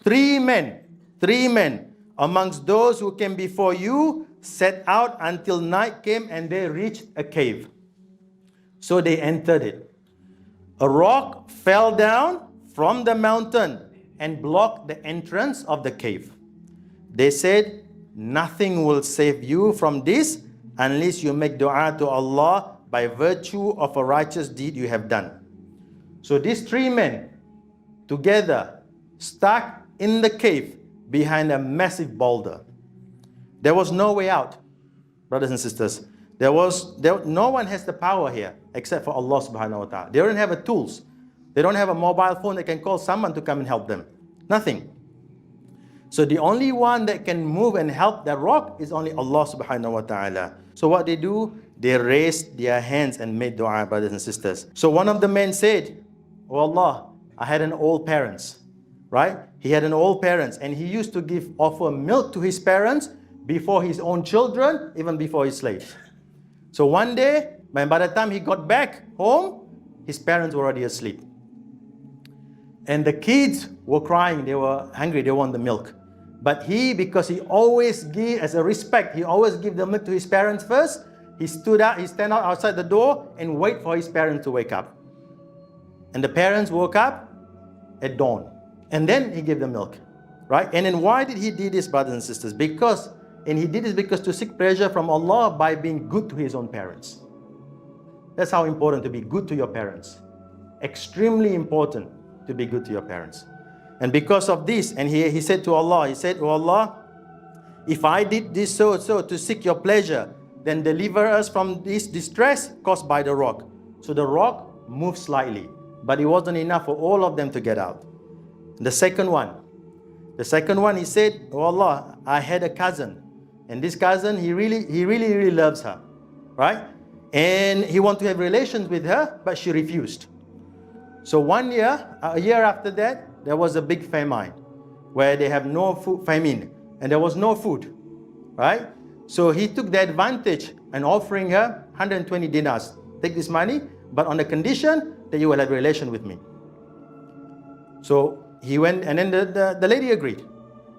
Three men amongst those who came before you set out until night came and they reached a cave. So they entered it. A rock fell down from the mountain and blocked the entrance of the cave. They said, nothing will save you from this unless you make dua to Allah by virtue of a righteous deed you have done. So these three men together stuck in the cave behind a massive boulder. There was no way out, brothers and sisters. No one has the power here except for Allah subhanahu wa ta'ala. They don't have the tools. They don't have a mobile phone that can call someone to come and help them. Nothing. So the only one that can move and help that rock is only Allah subhanahu wa ta'ala. So what they do, they raised their hands and made dua, brothers and sisters. So one of the men said, oh Allah, I had an old parents, right? He had an old parents and he used to offer milk to his parents before his own children, even before his slaves. So one day, by the time he got back home, his parents were already asleep. And the kids were crying, they were hungry, they want the milk. But he, because he always give, as a respect, he always give the milk to his parents first, he stand out outside the door and wait for his parents to wake up. And the parents woke up at dawn. And then he gave the milk, right? And then why did he do this, brothers and sisters? And he did this because to seek pleasure from Allah by being good to his own parents. That's how important to be good to your parents. Extremely important to be good to your parents. And because of this, and he said to Allah, he said, oh Allah, if I did this so to seek your pleasure, then deliver us from this distress caused by the rock. So the rock moved slightly, but it wasn't enough for all of them to get out. The second one, he said, oh Allah, I had a cousin, and this cousin, he really loves her, right? And he wanted to have relations with her, but she refused. So a year after that, there was a big famine where they have no food, famine, and there was no food, right? So he took the advantage and offering her 120 dinars. Take this money, but on the condition that you will have a relation with me. So he went, and then the lady agreed.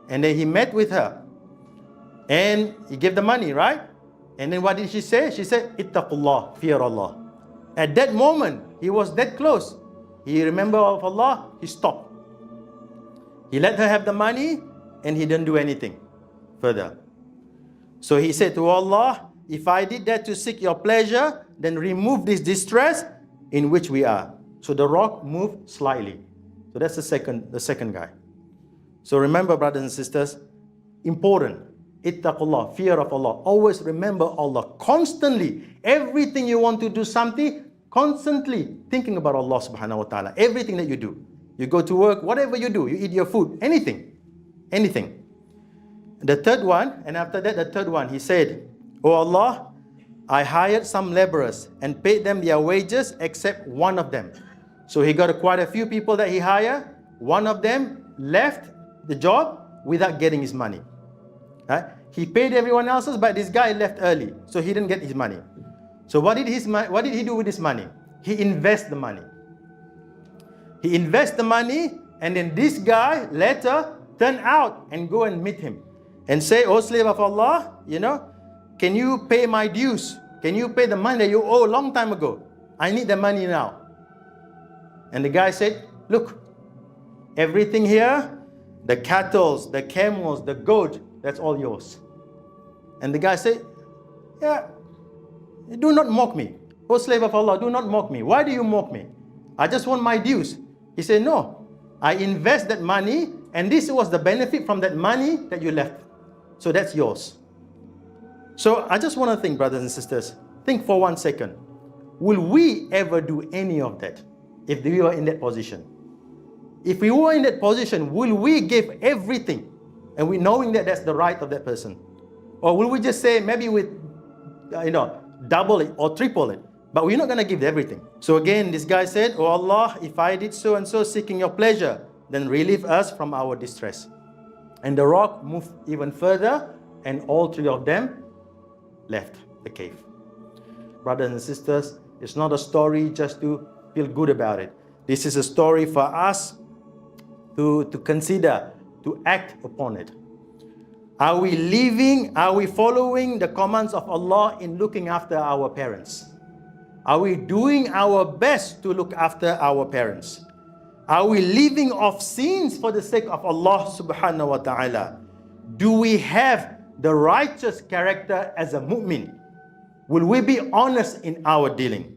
And then he met with her. And he gave the money, right? And then what did she say? She said, Ittaqullah, fear Allah. At that moment, he was that close. He remembered of Allah, he stopped. He let her have the money and he didn't do anything further. So he said to Allah, if I did that to seek your pleasure, then remove this distress in which we are. So the rock moved slightly. So that's the second guy. So remember, brothers and sisters, important. Ittaqullah, fear of Allah. Always remember Allah. Constantly, everything you want to do something, constantly thinking about Allah subhanahu wa ta'ala. Everything that you do. You go to work, whatever you do, you eat your food, anything. The third one, and after that, the third one, he said, oh Allah, I hired some laborers and paid them their wages except one of them. So he got quite a few people that he hired. One of them left the job without getting his money. Right? He paid everyone else's, but this guy left early, so he didn't get his money. So what did he do with his money? He invested the money. He invested the money, and then this guy later turned out and go and meet him and say, oh slave of Allah, can you pay my dues? Can you pay the money that you owe a long time ago? I need the money now. And the guy said, look, everything here, the cattle, the camels, the goat, that's all yours. And the guy said, yeah, do not mock me. Oh slave of Allah, do not mock me. Why do you mock me? I just want my dues. He said, no, I invest that money, and this was the benefit from that money that you left. So that's yours. So I just want to think, brothers and sisters, think for 1 second. Will we ever do any of that if we were in that position? If we were in that position, will we give everything, and we knowing that that's the right of that person? Or will we just say, maybe with, double it or triple it? But we're not going to give everything. So again, this guy said, oh Allah, if I did so and so seeking your pleasure, then relieve us from our distress. And the rock moved even further, and all three of them left the cave. Brothers and sisters, it's not a story just to feel good about it. This is a story for us to consider, to act upon it. Are we following the commands of Allah in looking after our parents? Are we doing our best to look after our parents? Are we living off sins for the sake of Allah subhanahu wa ta'ala? Do we have the righteous character as a mu'min? Will we be honest in our dealing?